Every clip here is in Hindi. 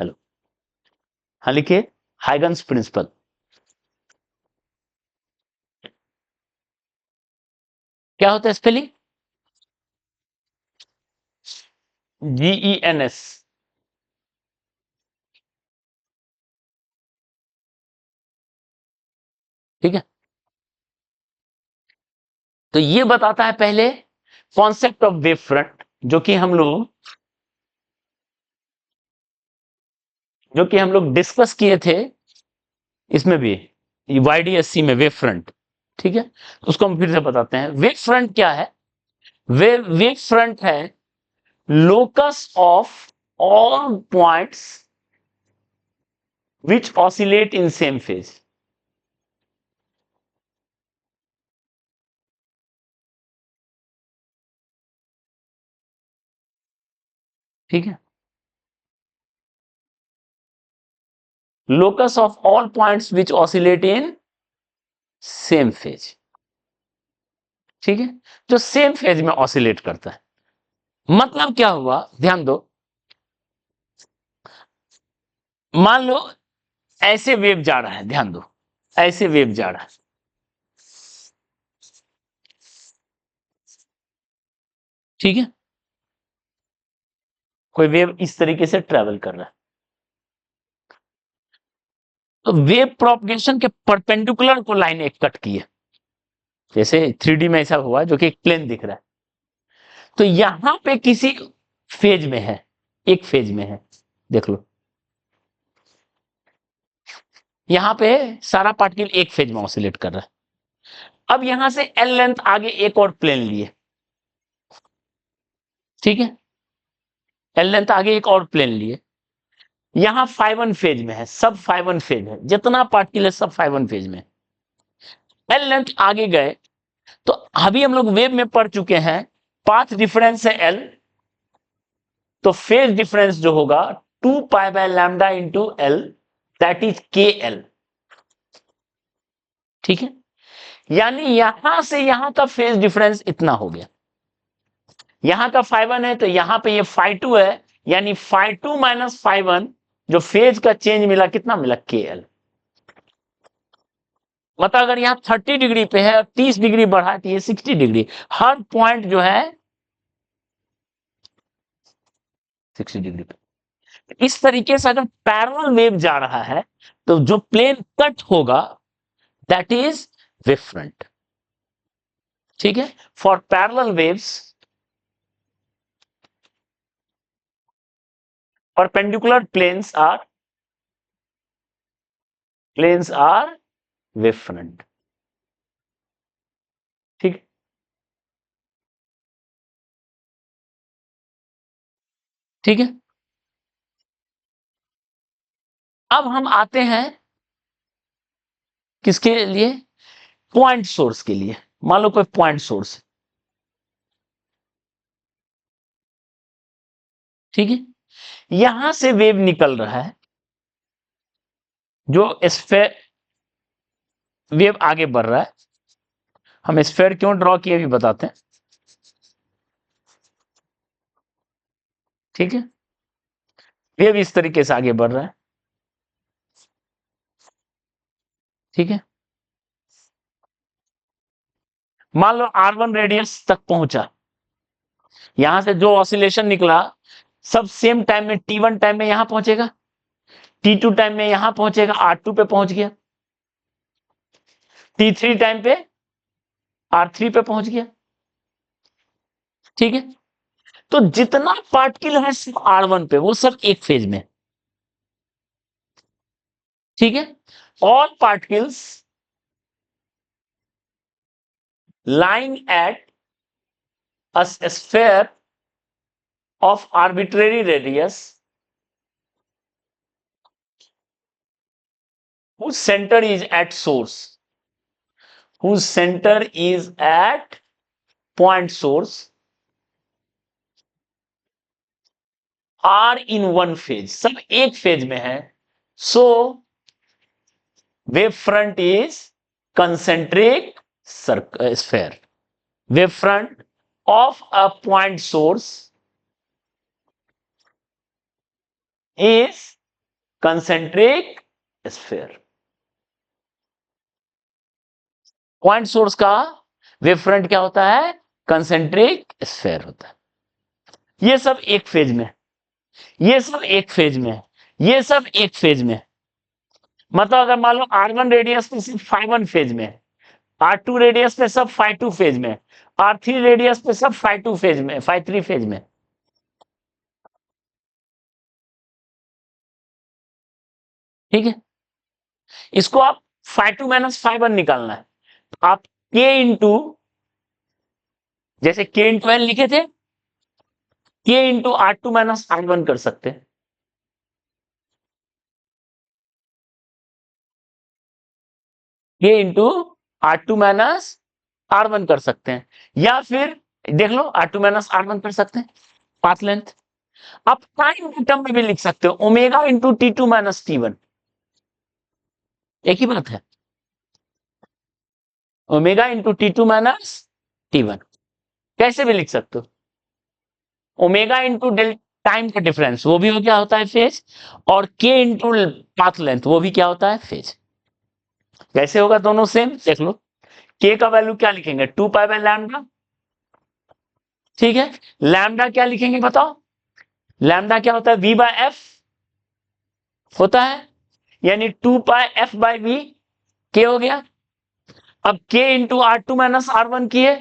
हेलो। हाँ लिखिए, हाइगन्स प्रिंसिपल। क्या होता है स्पेलिंग? GENS। ठीक है, तो ये बताता है पहले कॉन्सेप्ट ऑफ वेव फ्रंट, जो कि हम लोग डिस्कस किए थे इसमें भी, YDSC में, वेव फ्रंट। ठीक है, तो उसको हम फिर से बताते हैं। वेव फ्रंट क्या है? वेव फ्रंट है locus of all points which oscillate in same phase. ठीक है, locus of all points which oscillate in same phase. ठीक है, जो सेम फेज में ऑसिलेट करता है। मतलब क्या हुआ, ध्यान दो। मान लो ऐसे वेव जा रहा है, ध्यान दो, ऐसे वेव जा रहा है। ठीक है, कोई वेव इस तरीके से ट्रेवल कर रहा है, तो वेव प्रोपगेशन के परपेंडिकुलर को लाइन एक कट की है, जैसे 3D में ऐसा हुआ जो कि एक प्लेन दिख रहा है, तो यहां पे किसी फेज में है, एक फेज में है। देख लो, यहां पे सारा पार्टिकल एक फेज में ऑसिलेट कर रहा है। अब यहां से एल लेंथ आगे एक और प्लेन लिए। ठीक है, एल लेंथ आगे एक और प्लेन लिए, यहां φ1 फेज में है, सब φ1 फेज है, जितना पार्टिकल है सब φ1 फेज में। एल लेंथ आगे गए, तो अभी हम लोग वेव में पढ़ चुके हैं, पाथ डिफरेंस है एल, तो फेज डिफरेंस जो होगा 2π/λ इंटू एल, दैट इज के एल। ठीक है, यानी यहां से यहां का फेज डिफरेंस इतना हो गया। यहां का φ1 है तो यहां पे ये φ2 है, यानी φ2 माइनस φ1, जो फेज का चेंज मिला, कितना मिला, के एल। मतलब अगर यहाँ 30 डिग्री पे है और 30 डिग्री बढ़ा तो ये 60 डिग्री, हर पॉइंट जो है 60 डिग्री पे। इस तरीके से अगर पैरेलल वेव जा रहा है तो जो प्लेन कट होगा दैट इज वेव फ्रंट। ठीक है, for parallel waves perpendicular planes are wave front. ठीक, ठीक है। अब हम आते हैं किसके लिए, पॉइंट सोर्स के लिए। मान लो कोई पॉइंट सोर्स, ठीक है, यहां से वेव निकल रहा है, जो स्फेयर वेव आगे बढ़ रहा है। हम स्फेयर क्यों ड्रॉ किए भी बताते हैं। ठीक है, वेव इस तरीके से आगे बढ़ रहा है। ठीक है, मान लो R1 रेडियस तक पहुंचा, यहां से जो ऑसिलेशन निकला सब सेम टाइम में, T1 टाइम में यहां पहुंचेगा, T2 टाइम में यहां पहुंचेगा, R2 पे पहुंच गया, T3 टाइम पे R3 पे पहुंच गया। ठीक है, तो जितना पार्टिकल है सिर्फ R1 पे, वो सब एक फेज में। ठीक है, all particles lying at a sphere of arbitrary radius whose center is at source, whose center is at point source, are in one phase, सब एक फेज में है। so wave front is concentric sphere, wave front of a point source is concentric sphere. Point source का वेव फ्रंट क्या होता है? कंसेंट्रिक स्फीयर होता है। ये सब एक फेज में, ये सब एक फेज में, ये सब एक फेज में। मतलब अगर मान लो R1 रेडियस पे सिर्फ φ1 फेज में, R2 रेडियस पे सब φ2 फेज में, R3 रेडियस पे सब φ2 फेज में, φ3 फेज में। ठीक है, इसको आप φ2 माइनस φ1 निकालना है। आप K इंटू, जैसे K इंटू L लिखे थे, K into R2 minus R1 कर सकते हैं। K into R2 minus R1 कर सकते हैं, या फिर देख लो R2 माइनस R1 कर सकते हैं, पाथ लेंथ। आप टाइम के टर्म में भी लिख सकते हो, omega into T2 minus T1, एक ही बात है, omega into T2 minus T1, कैसे भी लिख सकते हो। ओमेगा इंटू डेल टाइम का डिफरेंस, वो भी हो क्या होता है फेज, और K इंटू पाथ लेंथ, वो भी क्या होता है फेज। कैसे होगा दोनों सेम, देख लो। K का वैल्यू क्या लिखेंगे? 2 पाई बाय लैम्डा। ठीक है, लैम्डा क्या लिखेंगे बताओ? लैम्डा क्या होता है? V बाय एफ होता है, यानी 2 पाई एफ बाय वी, के हो गया। अब K into R2 minus R1 किए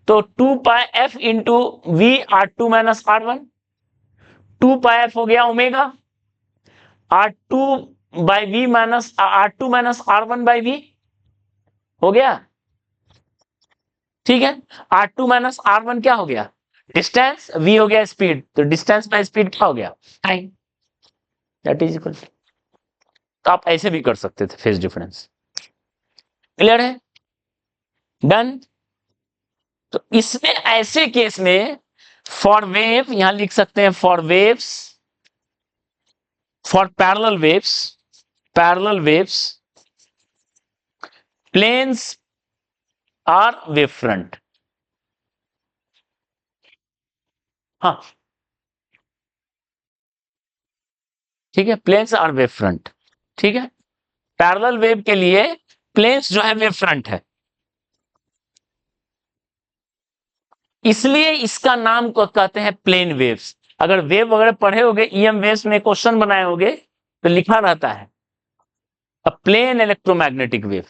तो 2 pi F into V R2 minus R1, 2 pi F हो गया omega, R2 by V minus R2 minus R1 by V हो गया। ठीक है, R2 माइनस R1 क्या हो गया? डिस्टेंस, V हो गया स्पीड, तो डिस्टेंस बाय स्पीड क्या हो गया? Time, that is equal. तो आप ऐसे भी कर सकते थे फेज डिफरेंस। क्लियर है? डन। तो इसमें ऐसे केस में फॉर वेव, यहां लिख सकते हैं for waves, for parallel waves, parallel waves planes are wave front. हाँ, ठीक है, प्लेन्स आर वेव फ्रंट। ठीक है, पैरेलल वेव के लिए प्लेन्स जो है वेव फ्रंट है, इसलिए इसका नाम को कहते हैं प्लेन वेव्स। अगर वेव वगैरह पढ़े होगे, ईएम वेव्स में क्वेश्चन बनाए होगे, तो लिखा रहता है अ प्लेन इलेक्ट्रोमैग्नेटिक वेव।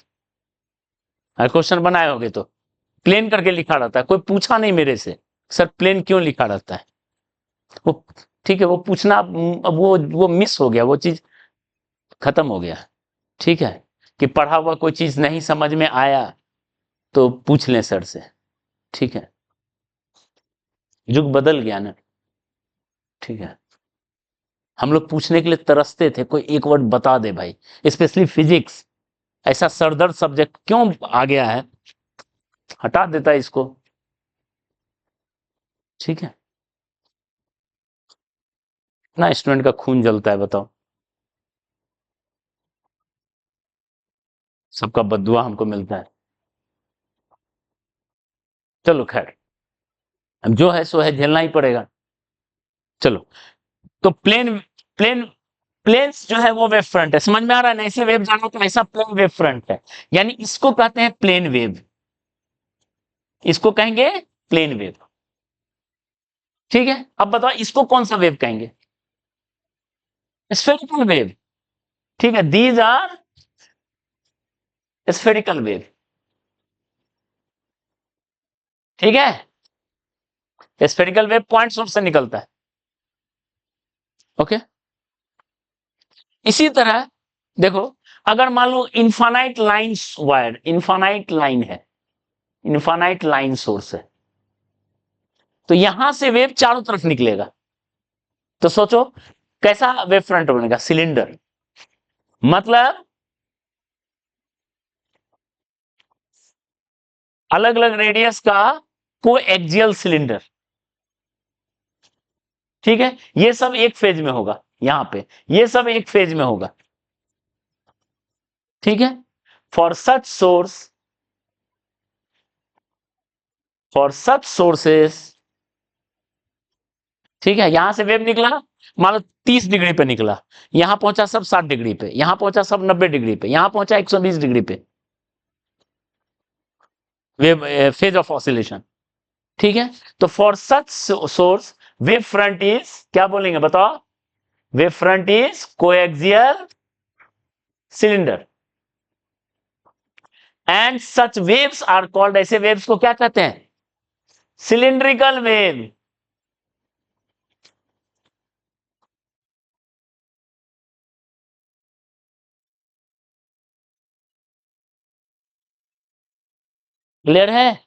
अगर क्वेश्चन बनाए होगे तो प्लेन करके लिखा रहता है। कोई पूछा नहीं मेरे से सर प्लेन क्यों लिखा रहता है, वो ठीक है, वो पूछना अब वो मिस हो गया, वो चीज खत्म हो गया। ठीक है, कि पढ़ा हुआ कोई चीज नहीं समझ में आया तो पूछ लें सर से। ठीक है, युग बदल गया ना। ठीक है, हम लोग पूछने के लिए तरसते थे, कोई एक वर्ड बता दे भाई, स्पेशली फिजिक्स, ऐसा सरदर्द सब्जेक्ट क्यों आ गया है, हटा देता है इसको। ठीक है, ना स्टूडेंट का खून जलता है बताओ, सबका बददुआ हमको मिलता है। चलो खैर, अब जो है सो है, झेलना ही पड़ेगा। चलो, तो प्लेन प्लेन प्लेन्स जो है वो वेव फ्रंट है, समझ में आ रहा है ना? ऐसे वेव जाना तो ऐसा प्लेन वेव फ्रंट है, यानी इसको कहते हैं प्लेन वेव, इसको कहेंगे प्लेन वेव। ठीक है, अब बताओ इसको कौन सा वेव कहेंगे? Spherical wave. ठीक है, दीज आर स्फेरिकल वेव। ठीक है, स्फेरिकल वेव पॉइंट सोर्स से निकलता है। ओके, इसी तरह देखो, अगर मान लो infinite line wire, infinite line है, इन्फानाइट लाइन सोर्स है, तो यहां से वेव चारों तरफ निकलेगा। तो सोचो कैसा वेव फ्रंट बनेगा? सिलेंडर, मतलब अलग अलग रेडियस का को एक्सियल सिलेंडर। ठीक है, ये सब एक फेज में होगा, यहां पे ये सब एक फेज में होगा। ठीक है, for such source, for such sources ठीक है, यहां से वेव निकला, मान लो 30 डिग्री पे निकला, यहां पहुंचा सब 60 डिग्री पे, यहां पहुंचा सब 90 डिग्री पे, यहां पहुंचा 120 डिग्री पे, वेव फेज ऑफ ऑसिलेशन। ठीक है, तो for such source wave front is, क्या बोलेंगे बताओ, wave front is coaxial cylinder and such waves are called, ऐसे वेव्स को क्या कहते हैं, सिलिंड्रिकल वेव। क्लियर है,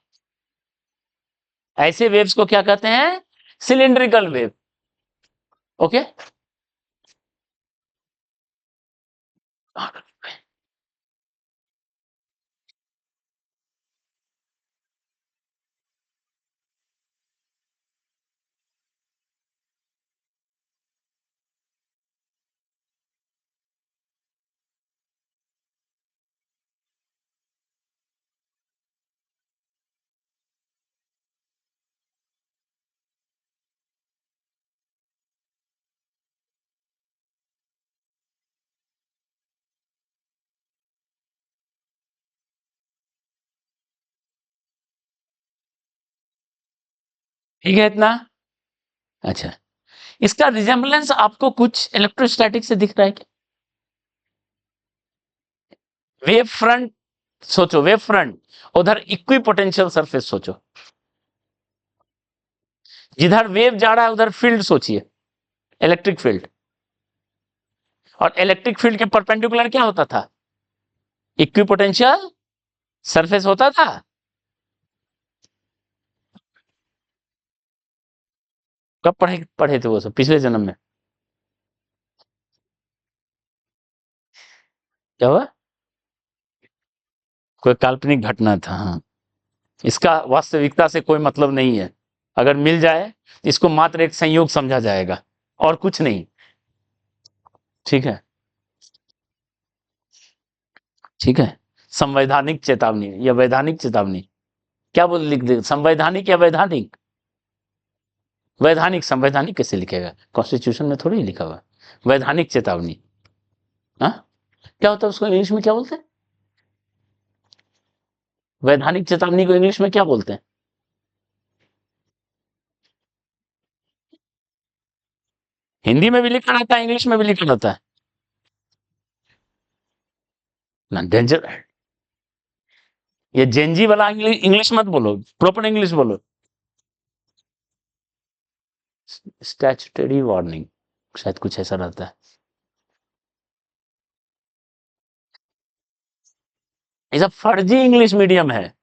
ऐसे वेव्स को क्या कहते हैं, सिलिंड्रिकल वेव। ओके, ठीक है इतना। अच्छा, इसका रिजेम्बलेंस आपको कुछ इलेक्ट्रोस्टैटिक से दिख रहा है क्या, वेव फ्रंट सोचो, वेव फ्रंट, उधर इक्वी पोटेंशियल सरफेस सोचो, जिधर वेव जा रहा है उधर फील्ड सोचिए, इलेक्ट्रिक फील्ड, और इलेक्ट्रिक फील्ड के परपेंडिकुलर क्या होता था, इक्वी पोटेंशियल सरफेस होता था। कब पढ़े पढ़े थे वो सब, पिछले जन्म में, क्या हुआ, कोई काल्पनिक घटना था, हाँ, इसका वास्तविकता से कोई मतलब नहीं है, अगर मिल जाए इसको मात्र एक संयोग समझा जाएगा और कुछ नहीं। ठीक है, ठीक है, संवैधानिक चेतावनी या वैधानिक चेतावनी, क्या बोल लिख दे, संवैधानिक या वैधानिक, वैधानिक, संवैधानिक कैसे लिखेगा, कॉन्स्टिट्यूशन में थोड़ी लिखा हुआ, वैधानिक चेतावनी। हाँ, क्या होता है उसको इंग्लिश में क्या बोलते हैं, वैधानिक चेतावनी को इंग्लिश में क्या बोलते हैं, हिंदी में भी लिखा रहता है, इंग्लिश में भी लिखा रहता है ना, डेंजर, ये जेनजी वाला इंग्लिश मत बोलो, प्रॉपर इंग्लिश बोलो, स्टैट्यूटरी वार्निंग, शायद कुछ ऐसा रहता है, ये सब फर्जी इंग्लिश मीडियम है।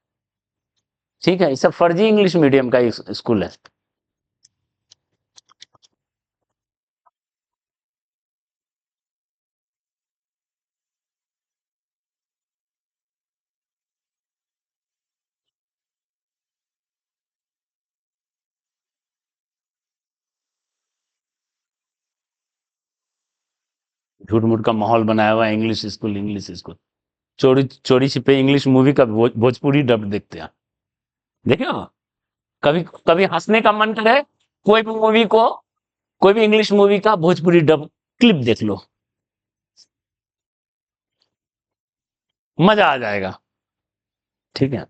ठीक है, ये सब फर्जी इंग्लिश मीडियम का स्कूल है। झूठ मूठ का माहौल बनाया हुआ है, इंग्लिश स्कूल, इंग्लिश स्कूल, चोरी चोरी छिपे इंग्लिश मूवी का भोजपुरी डब देखते हैं, देखे हो, कभी कभी हंसने का मन करे, कोई भी मूवी को, कोई भी इंग्लिश मूवी का भोजपुरी डब क्लिप देख लो, मजा आ जाएगा। ठीक है,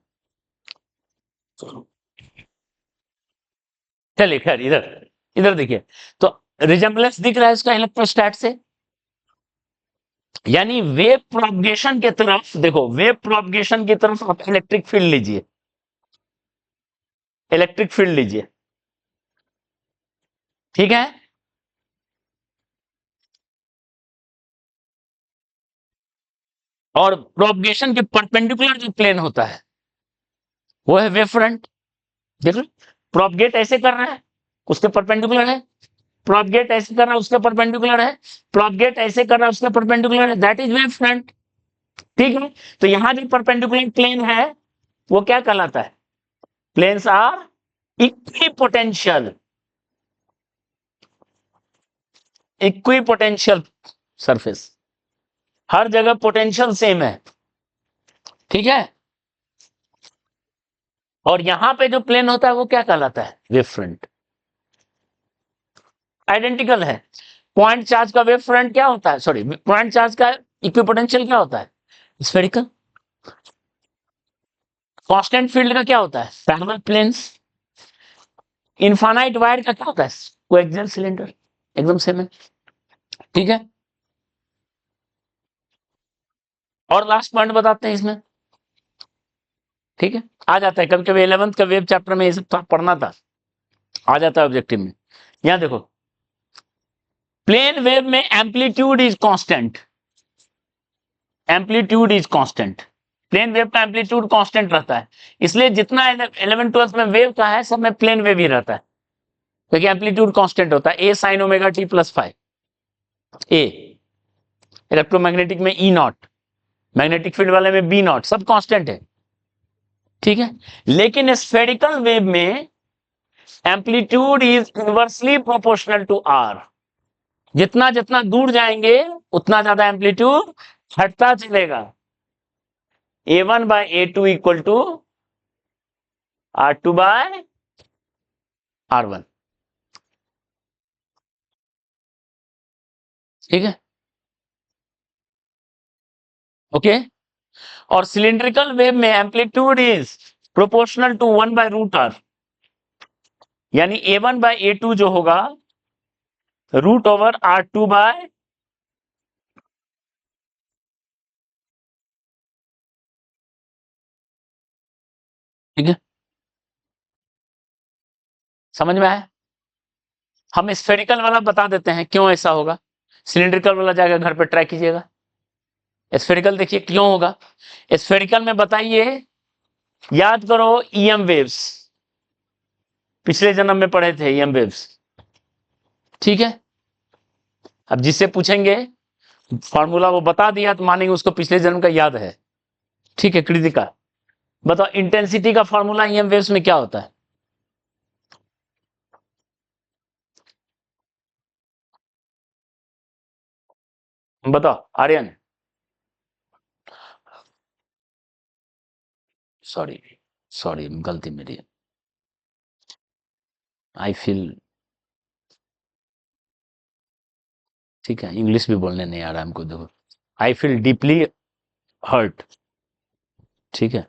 चलिए खैर, इधर इधर देखिए, तो रिजेम्बलेंस दिख रहा है इसका इलेक्ट्रोस्टैट से, यानी वेव प्रोपगेशन की तरफ देखो, वेव प्रोपगेशन की तरफ आप इलेक्ट्रिक फील्ड लीजिए, इलेक्ट्रिक फील्ड लीजिए, ठीक है, और प्रोपगेशन के परपेंडिकुलर जो प्लेन होता है वो है वेव फ्रंट। देख लो, प्रोपगेट ऐसे कर रहा है, उसके परपेंडिकुलर है, प्रोपगेट ऐसे कर रहा है, उसके परपेंडिकुलर है, प्रोपगेट ऐसे कर रहा है, उसके परपेंडिकुलर है, दैट इज वेव फ्रंट। ठीक है, तो यहां जो परपेंडिकुलर प्लेन है वो क्या कहलाता है, planes are equipotential, equipotential surface, हर जगह पोटेंशियल सेम है। ठीक है, और यहां पे जो प्लेन होता है वो क्या कहलाता है, वेव फ्रंट। आइडेंटिकल है। पॉइंट चार्ज का वेव फ्रंट क्या होता है, सॉरी पॉइंट चार्ज का इक्विपोटेंशियल क्या होता है, स्फेरिकल। कांस्टेंट फील्ड का क्या होता है, पैरेलल प्लेन्स। इनफाइनाइट वायर का क्या होता है, कोएक्सियल सिलेंडर, एकदम सेम है। ठीक है, और लास्ट पॉइंट बताते हैं इसमें। ठीक है, आ जाता है कभी कभी 11th का वेव चैप्टर में ये सब पढ़ना था, आ जाता है ऑब्जेक्टिव में। यहां देखो, प्लेन वेव में amplitude is constant, amplitude is constant. Plane wave का एम्पलीट्यूड कांस्टेंट रहता है, इसलिए जितना 11 12 में वेव का है सब में प्लेन वेव ही रहता है, क्योंकि एम्पलीट्यूड कांस्टेंट होता है। A sine omega T plus five, A electromagnetic में ई नॉट, मैग्नेटिक फील्ड वाले में बी नॉट, सब कांस्टेंट है। ठीक है, लेकिन स्फेरिकल वेव में amplitude is inversely proportional to R. जितना जितना दूर जाएंगे उतना ज्यादा एम्पलीट्यूड हटता चलेगा। A1 bye A2 equal to R2 bye R1। ठीक है, ओके। और सिलिंड्रिकल वेव में amplitude is proportional to 1 by root R, यानी A1 बाय A2 जो होगा रूट ओवर R2 बाय, ठीक है, समझ में आया। हम स्फेरिकल वाला बता देते हैं क्यों ऐसा होगा, सिलिंड्रिकल वाला जाएगा घर पे ट्राई कीजिएगा। स्फेरिकल देखिए क्यों होगा, स्फेरिकल में बताइए, याद करो ईएम वेव्स, पिछले जन्म में पढ़े थे ईएम वेव्स। ठीक है, अब जिससे पूछेंगे फॉर्मूला वो बता दिया तो मानेंगे उसको पिछले जन्म का याद है। ठीक है, कृतिका बताओ इंटेंसिटी का फॉर्मूला ईएम वेव्स में क्या होता है। बताओ आर्यन, सॉरी सॉरी गलती मेरी है, आई फील, ठीक है इंग्लिश भी बोलने नहीं आ रहा हमको, देखो आई फील डीपली हर्ट। ठीक है,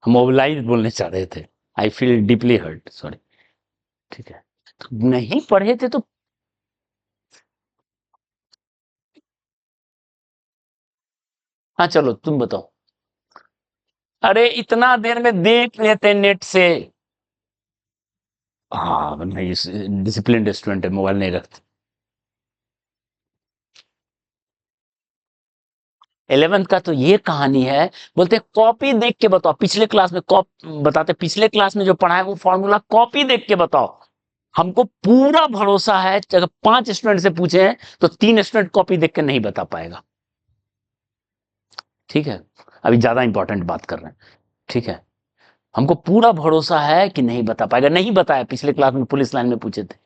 हम मोबिलाइज बोलने चाह रहे थे, I feel deeply hurt, sorry. ठीक है, तो नहीं पढ़े थे तो, हाँ चलो तुम बताओ। अरे इतना देर में देख लेते नेट से। हाँ नहीं, डिसिप्लिन स्टूडेंट है, मोबाइल नहीं रखते। 11th का तो ये कहानी है, बोलते कॉपी देख के बताओ, पिछले क्लास में बताते पिछले क्लास में जो पढ़ा है वो फॉर्मूला कॉपी देख के बताओ। हमको पूरा भरोसा है अगर 5 स्टूडेंट से पूछे हैं तो 3 स्टूडेंट कॉपी देख के नहीं बता पाएगा। ठीक है, अभी ज्यादा इंपॉर्टेंट बात कर रहे हैं। ठीक है, हमको पूरा भरोसा है कि नहीं बता पाएगा, नहीं बताया, पिछले क्लास में पुलिस लाइन में पूछे थे।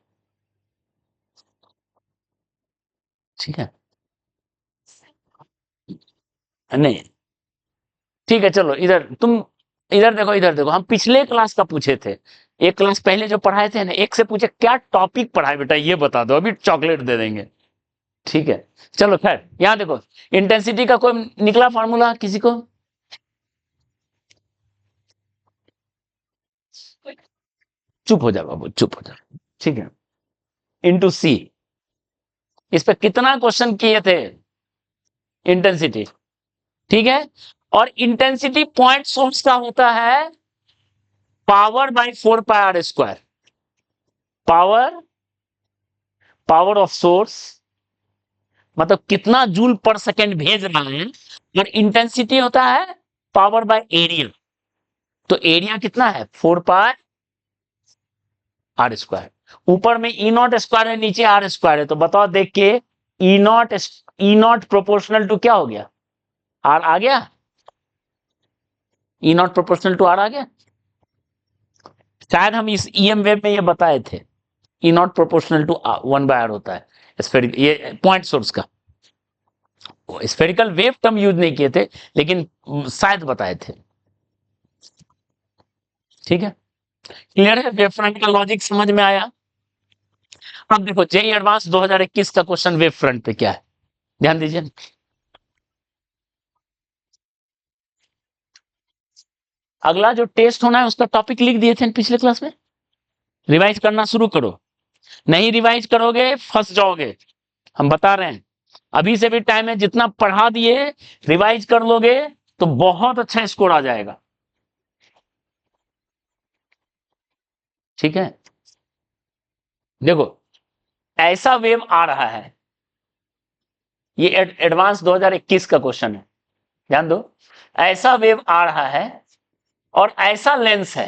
ठीक है, नहीं ठीक है, चलो इधर तुम, इधर देखो हम पिछले क्लास का पूछे थे, एक क्लास पहले जो पढ़ाए थे ना, एक से पूछे क्या टॉपिक पढ़ाए बेटा ये बता दो, अभी चॉकलेट दे देंगे। ठीक है, चलो खैर यहां देखो, इंटेंसिटी का कोई निकला फॉर्मूला किसी को, चुप हो जाओ बाबू, चुप हो जाओ। ठीक है, इंटू सी, इस पे कितना क्वेश्चन किए थे, इंटेंसिटी। ठीक है, और इंटेंसिटी पॉइंट सोर्स का होता है power bye 4 pi r square, power, power of source मतलब कितना जूल पर सेकेंड भेज रहा है, और इंटेंसिटी होता है पावर बाय एरिया, तो एरिया कितना है 4 पाई r स्क्वायर। ऊपर में ई नॉट स्क्वायर है, नीचे आर स्क्वायर है, तो बताओ देख के, ई नॉट प्रोपोर्शनल टू क्या हो गया, आर आ गया, ई नॉट प्रोपोर्शनल टू आर आ गया। शायद हम इस ईएम वेव में ये बताए थे, ई नॉट प्रोपोर्शनल टू 1/r होता है स्फेरिकल, ये पॉइंट सोर्स का। स्फेरिकल वेव टर्म यूज नहीं किए थे, लेकिन शायद बताए थे। ठीक है, क्लियर है, वेव फ्रंट का लॉजिक समझ में आया। अब देखो जेई एडवांस 2021 का क्वेश्चन वेव फ्रंट पे क्या है, ध्यान दीजिए। अगला जो टेस्ट होना है उसका टॉपिक लिख दिए थे पिछले क्लास में, रिवाइज करना शुरू करो, नहीं रिवाइज करोगे फंस जाओगे, हम बता रहे हैं। अभी से भी टाइम है, जितना पढ़ा दिए रिवाइज कर लोगे तो बहुत अच्छा स्कोर आ जाएगा, ठीक है। देखो ऐसा वेव आ रहा है, ये एडवांस 2021 का क्वेश्चन है, ध्यान दो। ऐसा वेव आ रहा है और ऐसा लेंस है,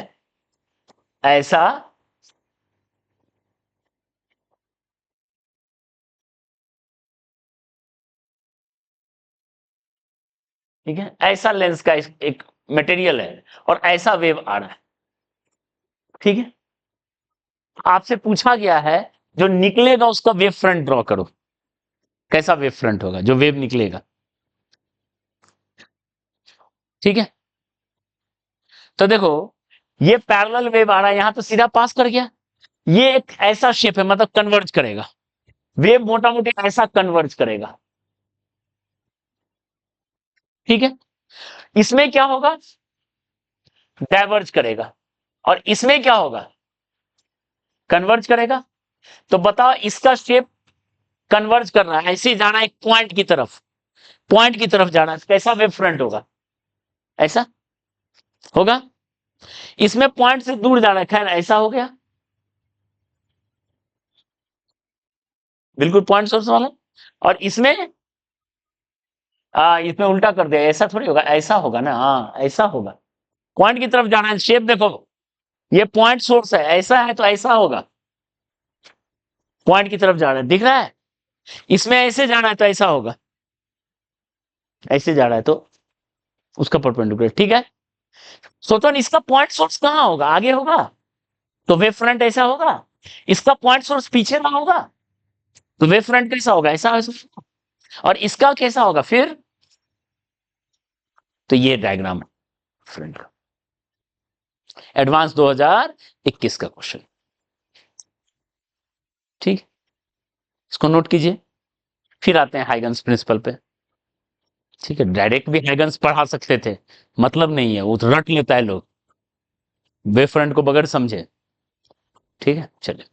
ऐसा ठीक है, ऐसा लेंस का एक मटेरियल है और ऐसा वेव आ रहा है, ठीक है। आपसे पूछा गया है जो निकलेगा उसका वेव फ्रंट ड्रॉ करो, कैसा वेव फ्रंट होगा जो वेव निकलेगा, ठीक है। तो देखो ये पैरेलल वेव आ रहा है, यहां तो सीधा पास कर गया, ये एक ऐसा शेप है, मतलब कन्वर्ज करेगा, वेव मोटा मोटी ऐसा कन्वर्ज करेगा, ठीक है। इसमें क्या होगा, डाइवर्ज करेगा, और इसमें क्या होगा, कन्वर्ज करेगा। तो बताओ इसका शेप कन्वर्ज कर रहा है, ऐसे ही जाना है एक पॉइंट की तरफ, पॉइंट की तरफ जाना है, कैसा वेव फ्रंट होगा, ऐसा होगा। इसमें पॉइंट से दूर जाना है, खैर ऐसा हो गया, बिल्कुल पॉइंट सोर्स वाला। और इसमें इसमें उल्टा कर दिया, ऐसा थोड़ी होगा, ऐसा होगा ना, हाँ ऐसा होगा, पॉइंट की तरफ जाना है, शेप देखो, ये पॉइंट सोर्स है, ऐसा है तो ऐसा होगा, पॉइंट की तरफ जाना है, दिख रहा है। इसमें ऐसे जाना है तो ऐसा होगा, ऐसे जा रहा है तो उसका परपेंडिकुलर, ठीक है। सोचो इसका पॉइंट सोर्स कहां होगा, आगे होगा, तो वेव फ्रंट ऐसा होगा। इसका पॉइंट सोर्स पीछे ना होगा तो वेव फ्रंट कैसा होगा, ऐसा ऐसा। और इसका कैसा होगा फिर, तो ये डायग्राम फ्रंट का, एडवांस 2021 का क्वेश्चन, ठीक। इसको नोट कीजिए, फिर आते हैं हाइगन्स प्रिंसिपल पे, ठीक है। डायरेक्ट भी हाइगन्स पढ़ा सकते थे, मतलब नहीं है, वो तो रट लेता है लोग वेव फ्रंट को बगैर समझे, ठीक है। चलिए।